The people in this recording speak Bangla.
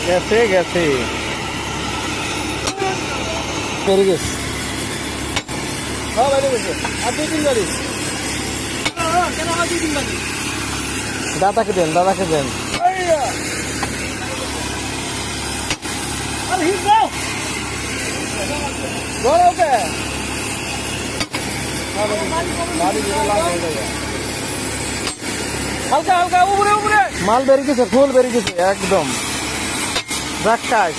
গেছে গেছে পেরে গেছে। হ্যাঁ বাইরে গেছে আর 2-3 গাড়ি। দাদাকে দেন দাদাকে দেন। হালকা হালকা উপরে উপরে মাল বেরিয়ে গেছে, ফুল বেরিয়ে গেছে একদম রাক্ষাস।